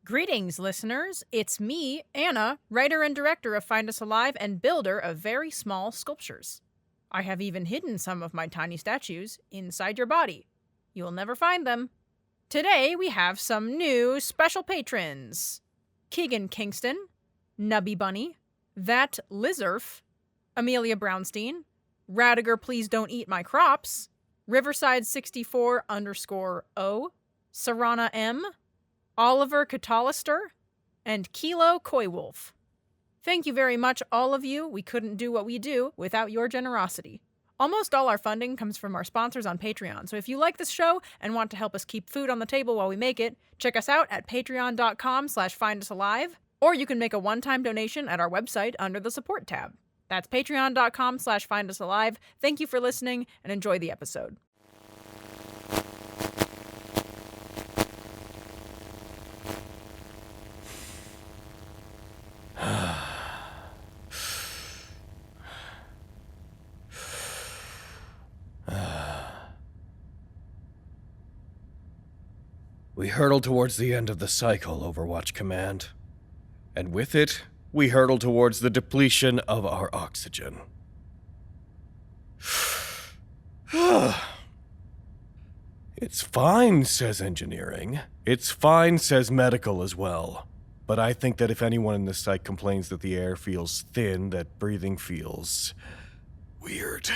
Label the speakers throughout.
Speaker 1: Greetings, listeners. It's me, Anna, writer and director of Find Us Alive and builder of very small sculptures. I have even hidden some of my tiny statues inside your body. You'll never find them. Today we have some new special patrons. Keegan Kingston, Nubby Bunny, That Lizarf, Amelia Brownstein, Raddagher Please Don't Eat My Crops, Riverside64_O, Sarana M, Oliver Catalister, and Kilo Coywolf. Thank you very much, all of you. We couldn't do what we do without your generosity. Almost all our funding comes from our sponsors on Patreon, so if you like this show and want to help us keep food on the table while we make it, check us out at patreon.com/findusalive, or you can make a one-time donation at our website under the support tab. That's patreon.com/findusalive. Thank you for listening, and enjoy the episode.
Speaker 2: We hurtle towards the end of the cycle, Overwatch Command. And with it, we hurtle towards the depletion of our oxygen. It's fine, says engineering. It's fine, says medical as well. But I think that if anyone in this site complains that the air feels thin, that breathing feels weird,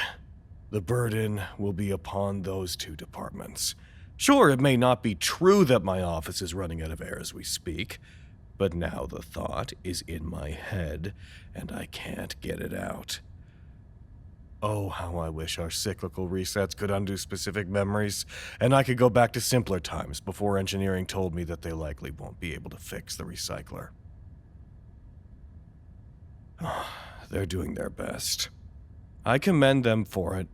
Speaker 2: the burden will be upon those two departments. Sure, it may not be true that my office is running out of air as we speak, but now the thought is in my head, and I can't get it out. Oh, how I wish our cyclical resets could undo specific memories, and I could go back to simpler times before engineering told me that they likely won't be able to fix the recycler. They're doing their best. I commend them for it.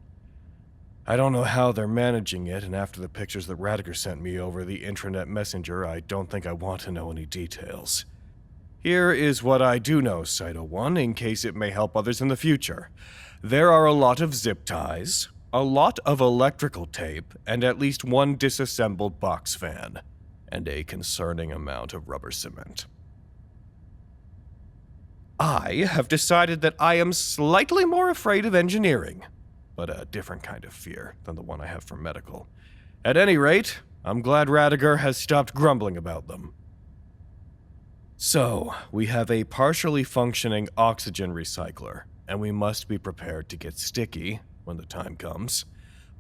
Speaker 2: I don't know how they're managing it, and after the pictures that Raddagher sent me over the intranet messenger, I don't think I want to know any details. Here is what I do know, Cyto-1, in case it may help others in the future. There are a lot of zip ties, a lot of electrical tape, and at least one disassembled box fan, and a concerning amount of rubber cement. I have decided that I am slightly more afraid of engineering, but a different kind of fear than the one I have for medical. At any rate, I'm glad Raddagher has stopped grumbling about them. So, we have a partially functioning oxygen recycler, and we must be prepared to get sticky when the time comes.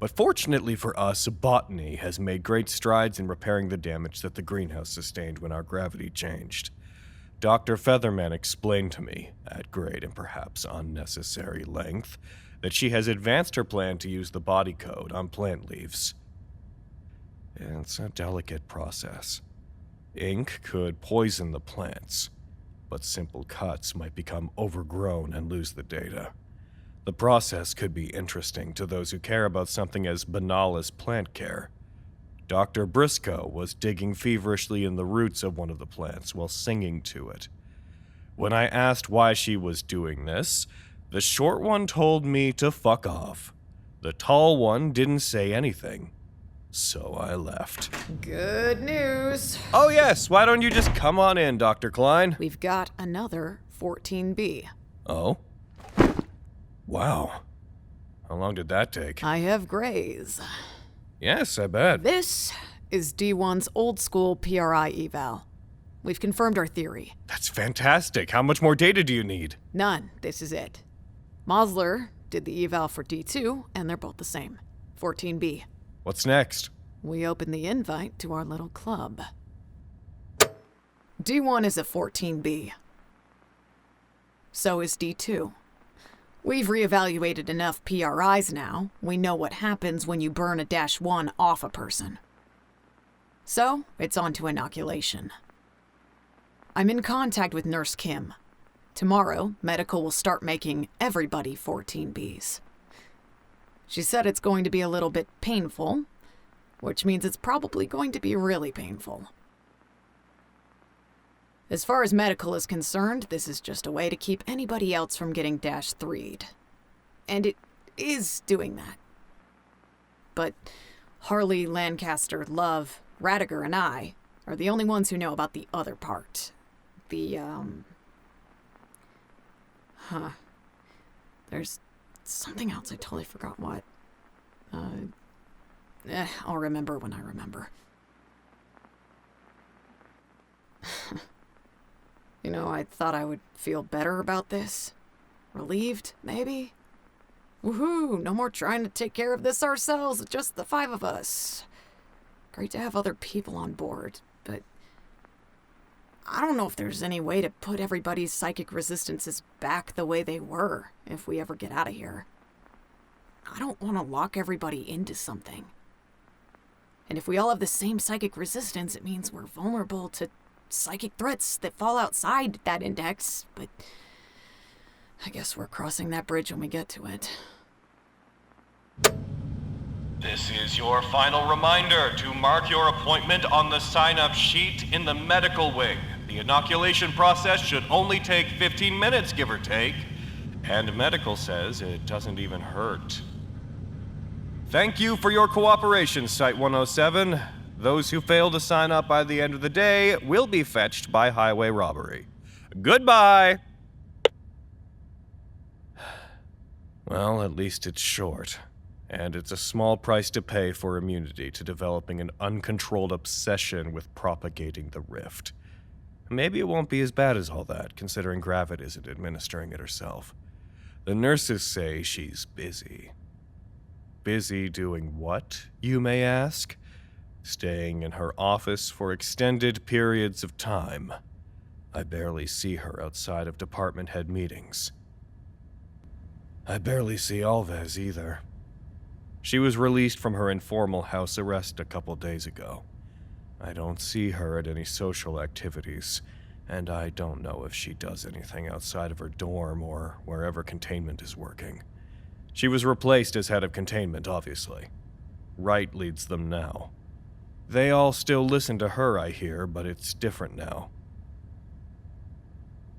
Speaker 2: But fortunately for us, botany has made great strides in repairing the damage that the greenhouse sustained when our gravity changed. Dr. Featherman explained to me, at great and perhaps unnecessary length, that she has advanced her plan to use the body code on plant leaves. It's a delicate process. Ink could poison the plants, but simple cuts might become overgrown and lose the data. The process could be interesting to those who care about something as banal as plant care. Dr. Briscoe was digging feverishly in the roots of one of the plants while singing to it. When I asked why she was doing this, the short one told me to fuck off. The tall one didn't say anything. So I left.
Speaker 3: Good news.
Speaker 2: Oh yes, why don't you just come on in, Dr. Klein?
Speaker 3: We've got another 14B.
Speaker 2: Oh? Wow. How long did that take?
Speaker 3: I have grays.
Speaker 2: Yes, I bet.
Speaker 3: This is D1's old school PRI eval. We've confirmed our theory.
Speaker 2: That's fantastic. How much more data do you need?
Speaker 3: None. This is it. Mosler did the eval for D2, and they're both the same. 14B.
Speaker 2: What's next?
Speaker 3: We open the invite to our little club. D1 is a 14B. So is D2. We've reevaluated enough PRIs now. We know what happens when you burn a -1 off a person. So, it's on to inoculation. I'm in contact with Nurse Kim. Tomorrow, medical will start making everybody 14Bs. She said it's going to be a little bit painful, which means it's probably going to be really painful. As far as medical is concerned, this is just a way to keep anybody else from getting -3'd. And it is doing that. But Harley, Lancaster, Love, Raddagher, and I are the only ones who know about the other part. There's something else, I totally forgot what. I'll remember when I remember. I thought I would feel better about this. Relieved, maybe? Woohoo! No more trying to take care of this ourselves, just the 5 of us. Great to have other people on board, but I don't know if there's any way to put everybody's psychic resistances back the way they were if we ever get out of here. I don't want to lock everybody into something. And if we all have the same psychic resistance, it means we're vulnerable to psychic threats that fall outside that index, but I guess we're crossing that bridge when we get to it.
Speaker 2: This is your final reminder to mark your appointment on the sign-up sheet in the medical wing. The inoculation process should only take 15 minutes, give or take. And medical says it doesn't even hurt. Thank you for your cooperation, Site-107. Those who fail to sign up by the end of the day will be fetched by highway robbery. Goodbye! Well, at least it's short. And it's a small price to pay for immunity to developing an uncontrolled obsession with propagating the rift. Maybe it won't be as bad as all that, considering Gravit isn't administering it herself. The nurses say she's busy. Busy doing what, you may ask? Staying in her office for extended periods of time. I barely see her outside of department head meetings. I barely see Alves either. She was released from her informal house arrest a couple days ago. I don't see her at any social activities, and I don't know if she does anything outside of her dorm or wherever containment is working. She was replaced as head of containment, obviously. Wright leads them now. They all still listen to her, I hear, but it's different now.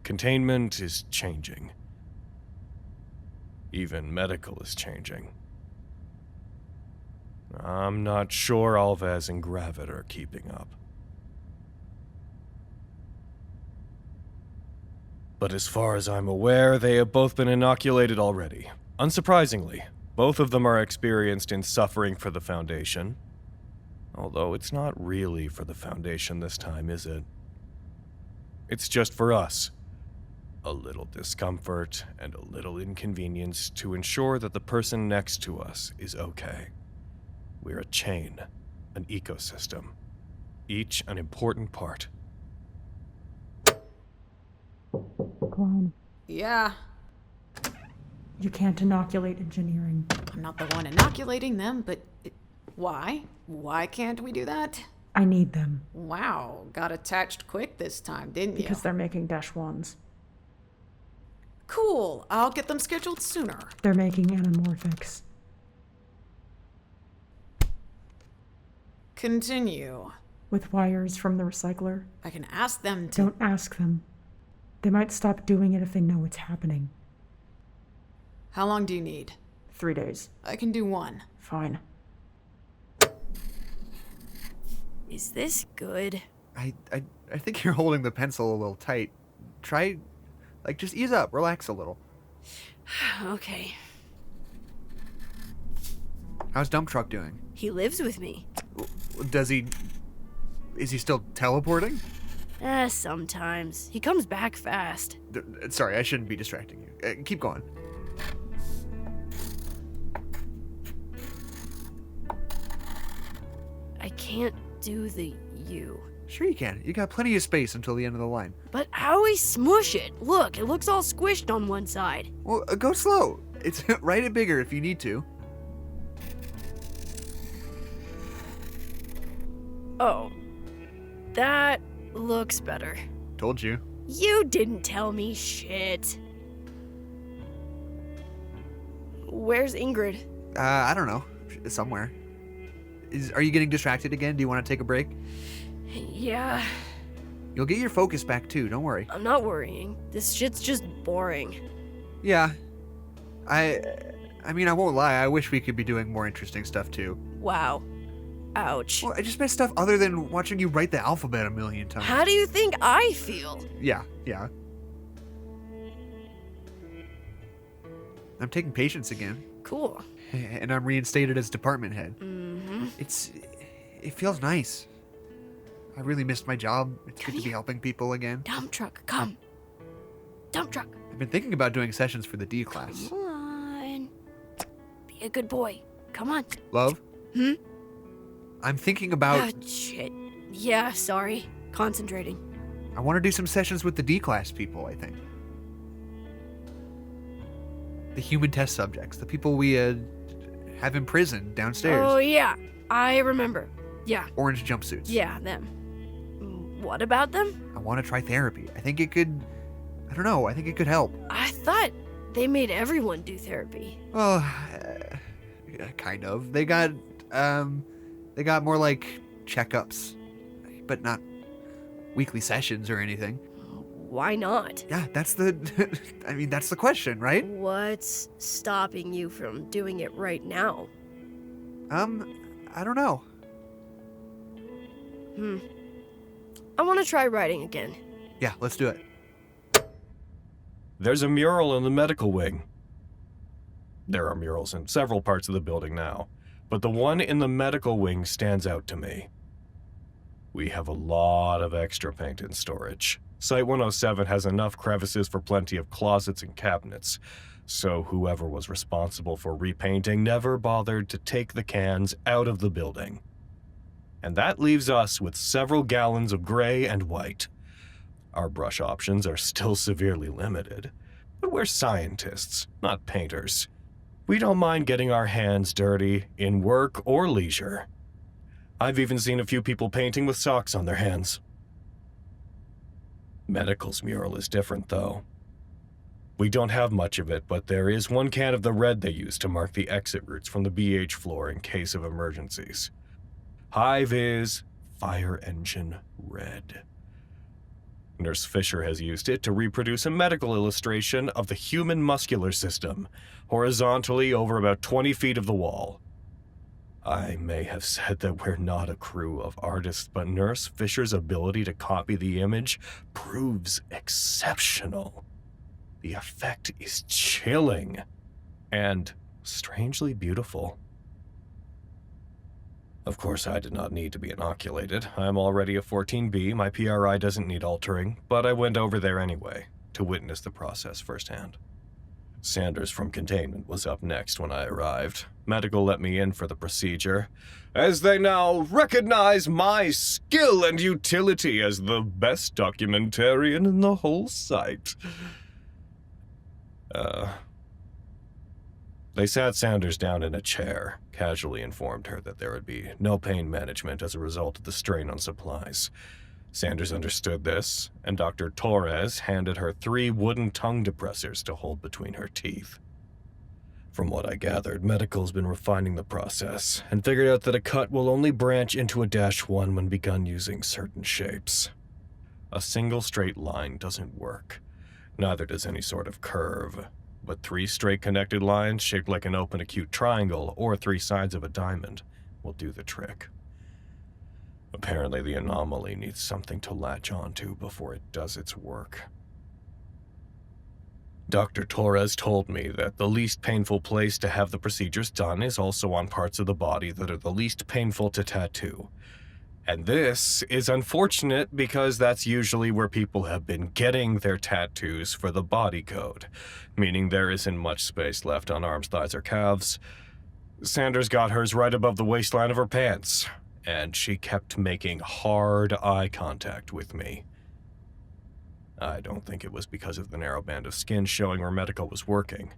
Speaker 2: Containment is changing. Even medical is changing. I'm not sure Alves and Gravit are keeping up. But as far as I'm aware, they have both been inoculated already. Unsurprisingly, both of them are experienced in suffering for the Foundation. Although it's not really for the Foundation this time, is it? It's just for us. A little discomfort and a little inconvenience to ensure that the person next to us is okay. We're a chain, an ecosystem, each an important part.
Speaker 4: Klein,
Speaker 3: Yeah,
Speaker 4: you can't inoculate engineering.
Speaker 3: I'm not the one inoculating them, but why? Why can't we do that?
Speaker 4: I need them.
Speaker 3: Wow, got attached quick this time, didn't you?
Speaker 4: Because they're making -1s.
Speaker 3: Cool, I'll get them scheduled sooner.
Speaker 4: They're making anamorphics.
Speaker 3: Continue.
Speaker 4: With wires from the recycler.
Speaker 3: I can ask them to...
Speaker 4: Don't ask them. They might stop doing it if they know it's happening.
Speaker 3: How long do you need?
Speaker 4: 3 days.
Speaker 3: I can do 1.
Speaker 4: Fine.
Speaker 5: Is this good?
Speaker 6: I think you're holding the pencil a little tight. Try, just ease up, relax a little.
Speaker 5: Okay.
Speaker 6: How's Dump Truck doing?
Speaker 5: He lives with me.
Speaker 6: Is he still teleporting?
Speaker 5: Sometimes. He comes back fast.
Speaker 6: Sorry, I shouldn't be distracting you. Keep going.
Speaker 5: I can't do the U.
Speaker 6: Sure you can. You got plenty of space until the end of the line.
Speaker 5: But how we smush it? Look, it looks all squished on one side.
Speaker 6: Well, go slow. It's write it bigger if you need to.
Speaker 5: Oh. That looks better.
Speaker 6: Told you.
Speaker 5: You didn't tell me shit. Where's Ingrid?
Speaker 6: I don't know. Somewhere. Are you getting distracted again? Do you want to take a break?
Speaker 5: Yeah.
Speaker 6: You'll get your focus back too, don't worry.
Speaker 5: I'm not worrying. This shit's just boring.
Speaker 6: Yeah. I mean, I won't lie. I wish we could be doing more interesting stuff too.
Speaker 5: Wow. Ouch.
Speaker 6: Well, I just meant stuff other than watching you write the alphabet a million times.
Speaker 5: How do you think I feel?
Speaker 6: Yeah. I'm taking patience again.
Speaker 5: Cool.
Speaker 6: And I'm reinstated as department head.
Speaker 5: Mm-hmm.
Speaker 6: It feels nice. I really missed my job. It's good to be helping people again.
Speaker 5: Dump truck, come. Dump truck.
Speaker 6: I've been thinking about doing sessions for the D class.
Speaker 5: Come on. Be a good boy. Come on.
Speaker 6: Love?
Speaker 5: Hmm?
Speaker 6: I'm thinking about...
Speaker 5: Ah, shit. Yeah, sorry. Concentrating.
Speaker 6: I want to do some sessions with the D class people, I think. The human test subjects. The people we have imprisoned downstairs.
Speaker 5: Oh, yeah. I remember. Yeah.
Speaker 6: Orange jumpsuits.
Speaker 5: Yeah, them. What about them?
Speaker 6: I want to try therapy. I think it could... I don't know. I think it could help.
Speaker 5: I thought they made everyone do therapy.
Speaker 6: Well, kind of. They got more like checkups, but not weekly sessions or anything.
Speaker 5: Why not?
Speaker 6: Yeah, that's the... I mean, that's the question, right?
Speaker 5: What's stopping you from doing it right now?
Speaker 6: I don't know.
Speaker 5: I want to try writing again.
Speaker 6: Yeah, let's do it.
Speaker 2: There's a mural in the medical wing. There are murals in several parts of the building now, but the one in the medical wing stands out to me. We have a lot of extra paint in storage. Site 107 has enough crevices for plenty of closets and cabinets, so whoever was responsible for repainting never bothered to take the cans out of the building. And that leaves us with several gallons of gray and white. Our brush options are still severely limited, but we're scientists, not painters. We don't mind getting our hands dirty in work or leisure. I've even seen a few people painting with socks on their hands. Medical's mural is different, though. We don't have much of it, but there is one can of the red they use to mark the exit routes from the BH floor in case of emergencies. High-vis, fire engine red. Nurse Fisher has used it to reproduce a medical illustration of the human muscular system, horizontally over about 20 feet of the wall. I may have said that we're not a crew of artists, but Nurse Fisher's ability to copy the image proves exceptional. The effect is chilling and strangely beautiful. Of course, I did not need to be inoculated. I'm already a 14B, my PRI doesn't need altering, but I went over there anyway, to witness the process firsthand. Sanders from Containment was up next when I arrived. Medical let me in for the procedure, as they now recognize my skill and utility as the best documentarian in the whole site. They sat Sanders down in a chair, casually informed her that there would be no pain management as a result of the strain on supplies. Sanders understood this, and Dr. Torres handed her 3 wooden tongue depressors to hold between her teeth. From what I gathered, Medical's been refining the process, and figured out that a cut will only branch into a -1 when begun using certain shapes. A single straight line doesn't work. Neither does any sort of curve, but 3 straight connected lines shaped like an open acute triangle or 3 sides of a diamond will do the trick. Apparently the anomaly needs something to latch onto before it does its work. Dr. Torres told me that the least painful place to have the procedures done is also on parts of the body that are the least painful to tattoo. And this is unfortunate because that's usually where people have been getting their tattoos for the body code, meaning there isn't much space left on arms, thighs, or calves. Sanders got hers right above the waistline of her pants, and she kept making hard eye contact with me. I don't think it was because of the narrow band of skin showing where Medical was working.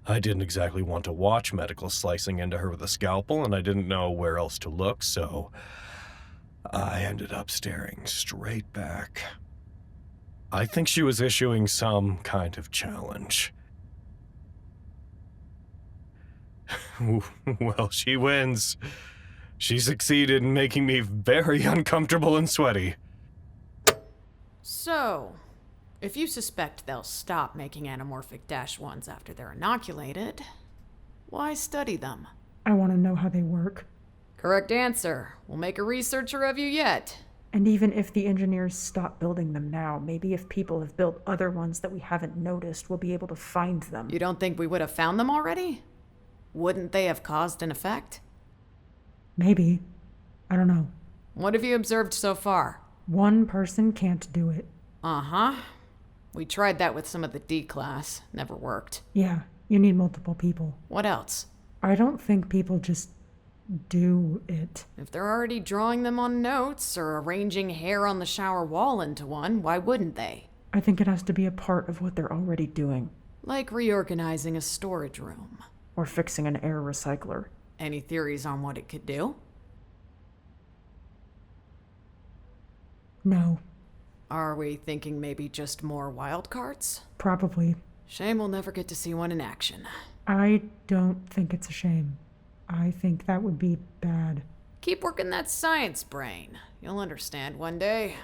Speaker 2: I didn't exactly want to watch Medical slicing into her with a scalpel, and I didn't know where else to look, so I ended up staring straight back. I think she was issuing some kind of challenge. Well, she wins. She succeeded in making me very uncomfortable and sweaty.
Speaker 3: So, if you suspect they'll stop making anamorphic -1s after they're inoculated, why study them?
Speaker 4: I want to know how they work.
Speaker 3: Correct answer. We'll make a researcher of you yet.
Speaker 4: And even if the engineers stop building them now, maybe if people have built other ones that we haven't noticed, we'll be able to find them.
Speaker 3: You don't think we would have found them already? Wouldn't they have caused an effect?
Speaker 4: Maybe. I don't know.
Speaker 3: What have you observed so far?
Speaker 4: One person can't do it.
Speaker 3: Uh-huh. We tried that with some of the D-class. Never worked.
Speaker 4: Yeah, you need multiple people.
Speaker 3: What else?
Speaker 4: I don't think people just do it.
Speaker 3: If they're already drawing them on notes or arranging hair on the shower wall into one, why wouldn't they?
Speaker 4: I think it has to be a part of what they're already doing.
Speaker 3: Like reorganizing a storage room.
Speaker 4: Or fixing an air recycler.
Speaker 3: Any theories on what it could do?
Speaker 4: No,
Speaker 3: Are we thinking maybe just more wild cards?
Speaker 4: probably.
Speaker 3: Shame we'll never get to see one in action.
Speaker 4: I don't think it's a shame. I think that would be bad.
Speaker 3: Keep working that science brain. You'll understand one day.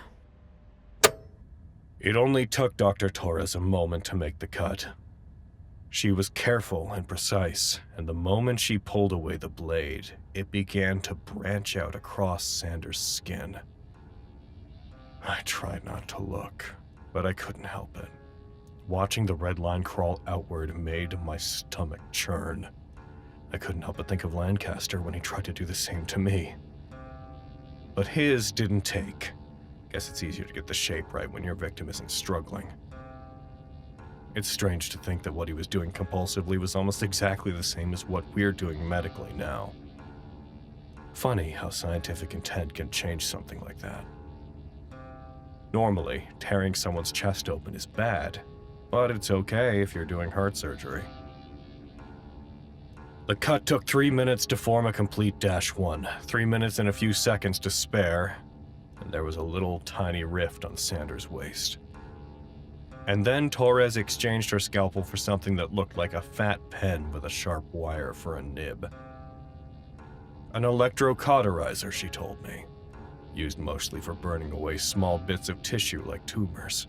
Speaker 2: It only took Dr. Torres a moment to make the cut. She was careful and precise, and the moment she pulled away the blade, it began to branch out across Sanders' skin. I tried not to look, but I couldn't help it. Watching the red line crawl outward made my stomach churn. I couldn't help but think of Lancaster when he tried to do the same to me. But his didn't take. Guess it's easier to get the shape right when your victim isn't struggling. It's strange to think that what he was doing compulsively was almost exactly the same as what we're doing medically now. Funny how scientific intent can change something like that. Normally, tearing someone's chest open is bad, but it's okay if you're doing heart surgery. The cut took 3 minutes to form a complete -1, 3 minutes and a few seconds to spare, and there was a little tiny rift on Sanders' waist. And then Torres exchanged her scalpel for something that looked like a fat pen with a sharp wire for a nib. An electrocauterizer, she told me, used mostly for burning away small bits of tissue like tumors.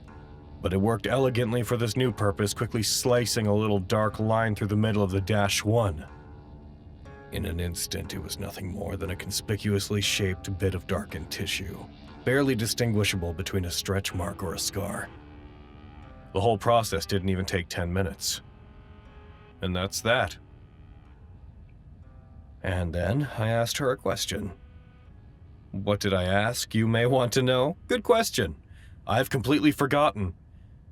Speaker 2: But it worked elegantly for this new purpose, quickly slicing a little dark line through the middle of the -1. In an instant, it was nothing more than a conspicuously shaped bit of darkened tissue, barely distinguishable between a stretch mark or a scar. The whole process didn't even take 10 minutes. And that's that. And then I asked her a question. What did I ask, you may want to know? Good question. I've completely forgotten.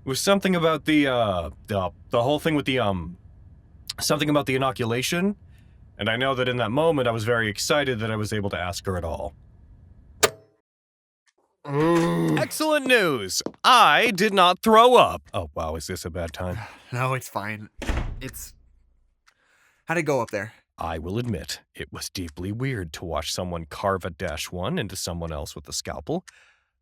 Speaker 2: It was something about the whole thing with the, something about the inoculation. And I know that in that moment, I was very excited that I was able to ask her at all. Excellent news! I did not throw up. Oh, wow, is this a bad time?
Speaker 6: No, it's fine. How'd it go up there?
Speaker 2: I will admit, it was deeply weird to watch someone carve a -1 into someone else with a scalpel,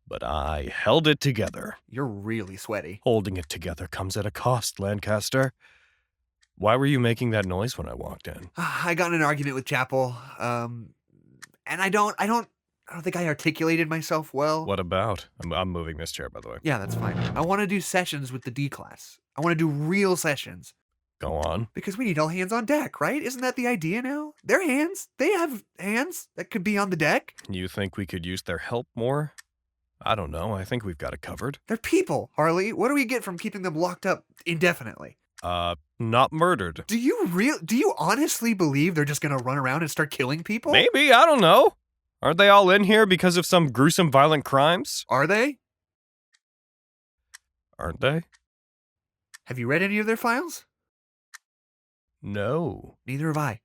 Speaker 2: but I held it together.
Speaker 6: You're really sweaty.
Speaker 2: Holding it together comes at a cost, Lancaster. Why were you making that noise when I walked in?
Speaker 6: I got in an argument with Chapel, and I don't think I articulated myself well.
Speaker 2: What about? I'm moving this chair, by the way.
Speaker 6: Yeah, that's fine. I want to do sessions with the D class. I want to do real sessions.
Speaker 2: Go on.
Speaker 6: Because we need all hands on deck, right? Isn't that the idea now? They're hands. They have hands that could be on the deck.
Speaker 2: You think we could use their help more? I don't know. I think we've got it covered.
Speaker 6: They're people, Harley. What do we get from keeping them locked up indefinitely?
Speaker 2: Not murdered.
Speaker 6: Do you honestly believe they're just going to run around and start killing people?
Speaker 2: Maybe, I don't know. Aren't they all in here because of some gruesome violent crimes?
Speaker 6: Are they?
Speaker 2: Aren't they?
Speaker 6: Have you read any of their files?
Speaker 2: No.
Speaker 6: Neither have I.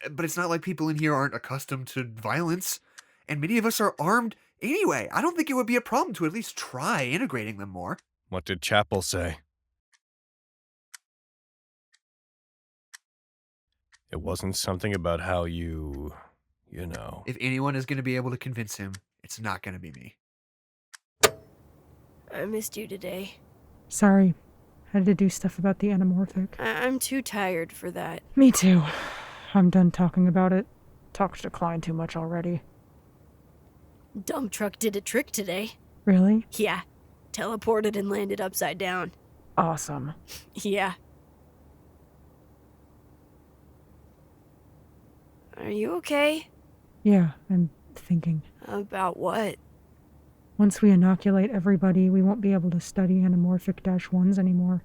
Speaker 6: But it's not like people in here aren't accustomed to violence. And many of us are armed anyway. I don't think it would be a problem to at least try integrating them more.
Speaker 2: What did Chapel say? It wasn't something about how you know.
Speaker 6: If anyone is going to be able to convince him, it's not going to be me.
Speaker 5: I missed you today.
Speaker 4: Sorry. Had to do stuff about the anamorphic.
Speaker 5: I'm too tired for that.
Speaker 4: Me too. I'm done talking about it. Talked to Klein too much already.
Speaker 5: Dump truck did a trick today.
Speaker 4: Really?
Speaker 5: Yeah. Teleported and landed upside down.
Speaker 4: Awesome.
Speaker 5: Yeah. Are you okay?
Speaker 4: Yeah, I'm thinking.
Speaker 5: About what?
Speaker 4: Once we inoculate everybody, we won't be able to study anamorphic -1s anymore.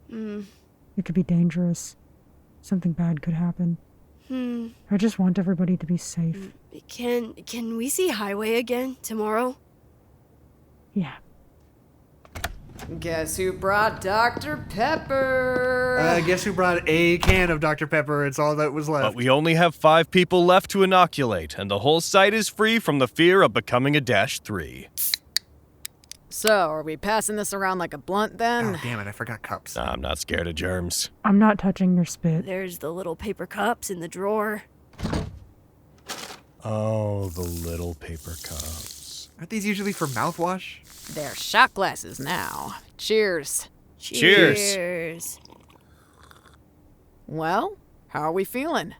Speaker 4: It could be dangerous. Something bad could happen. I just want everybody to be safe.
Speaker 5: Can we see Highway again tomorrow?
Speaker 4: Yeah.
Speaker 3: Guess who brought Dr. Pepper?
Speaker 6: Guess who brought a can of Dr. Pepper? It's all that was left.
Speaker 2: But we only have 5 people left to inoculate, and the whole site is free from the fear of becoming a -3.
Speaker 3: So, are we passing this around like a blunt then?
Speaker 6: Oh, damn it, I forgot cups.
Speaker 2: I'm not scared of germs.
Speaker 4: I'm not touching your spit.
Speaker 5: There's the little paper cups in the drawer.
Speaker 2: Oh, the little paper cups.
Speaker 6: Aren't these usually for mouthwash?
Speaker 3: They're shot glasses now. Cheers.
Speaker 2: Cheers.
Speaker 3: Well, how are we feeling?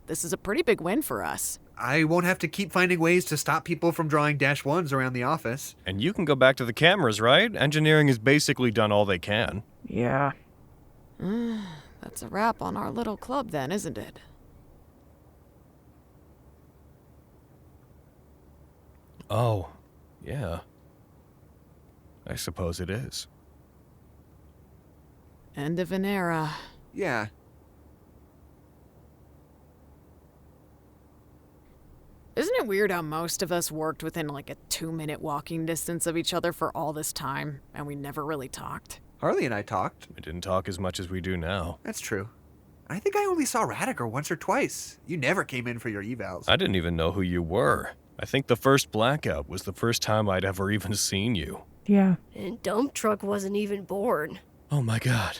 Speaker 3: This is a pretty big win for us.
Speaker 6: I won't have to keep finding ways to stop people from drawing -1s around the office.
Speaker 2: And you can go back to the cameras, right? Engineering has basically done all they can.
Speaker 4: Yeah.
Speaker 3: That's a wrap on our little club then, isn't it?
Speaker 2: Oh, yeah. I suppose it is.
Speaker 3: End of an era.
Speaker 6: Yeah.
Speaker 3: Isn't it weird how most of us worked within like a 2-minute walking distance of each other for all this time, and we never really talked?
Speaker 6: Harley and I talked.
Speaker 2: We didn't talk as much as we do now.
Speaker 6: That's true. I think I only saw Raddagher once or twice. You never came in for your evals.
Speaker 2: I didn't even know who you were. I think the first blackout was the first time I'd ever even seen you.
Speaker 4: Yeah.
Speaker 5: And Dump Truck wasn't even born.
Speaker 2: Oh my god.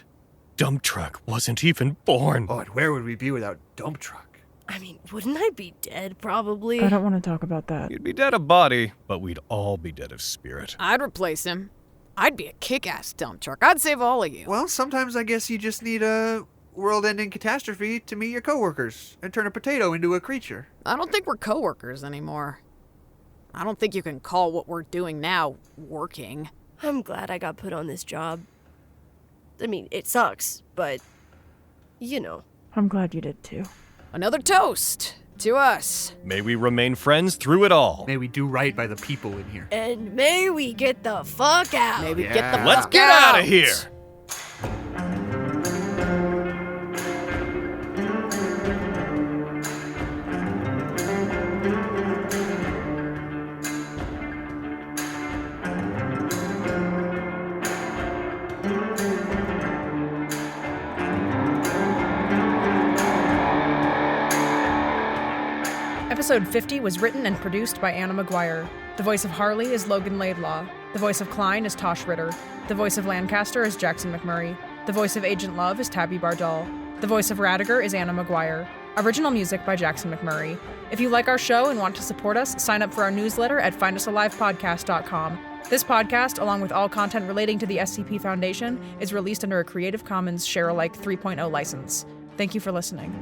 Speaker 2: Dump Truck wasn't even born.
Speaker 6: Oh, and where would we be without Dump Truck?
Speaker 5: I mean, wouldn't I be dead, probably?
Speaker 4: I don't want to talk about that.
Speaker 2: You'd be dead of body, but we'd all be dead of spirit.
Speaker 3: I'd replace him. I'd be a kick-ass dump truck. I'd save all of you.
Speaker 6: Well, sometimes I guess you just need a world-ending catastrophe to meet your coworkers and turn a potato into a creature.
Speaker 3: I don't think we're coworkers anymore. I don't think you can call what we're doing now working.
Speaker 5: I'm glad I got put on this job. I mean, it sucks, but, you know.
Speaker 4: I'm glad you did too.
Speaker 3: Another toast to us.
Speaker 2: May we remain friends through it all.
Speaker 6: May we do right by the people in here.
Speaker 5: And may we get the fuck out.
Speaker 3: Maybe
Speaker 6: Yeah.
Speaker 3: get the
Speaker 2: Let's
Speaker 3: fuck
Speaker 2: get out of here!
Speaker 1: Episode 50 was written and produced by Anna Maguire. The voice of Harley is Logan Laidlaw. The voice of Klein is Taschia Ritter. The voice of Lancaster is Jackson McMurray. The voice of Agent Love is Tabi Bardall. The voice of Raddagher is Anna Maguire. Original music by Jackson McMurray. If you like our show and want to support us, sign up for our newsletter at findusalivepodcast.com. This podcast, along with all content relating to the SCP Foundation, is released under a Creative Commons Share-alike 3.0 license. Thank you for listening.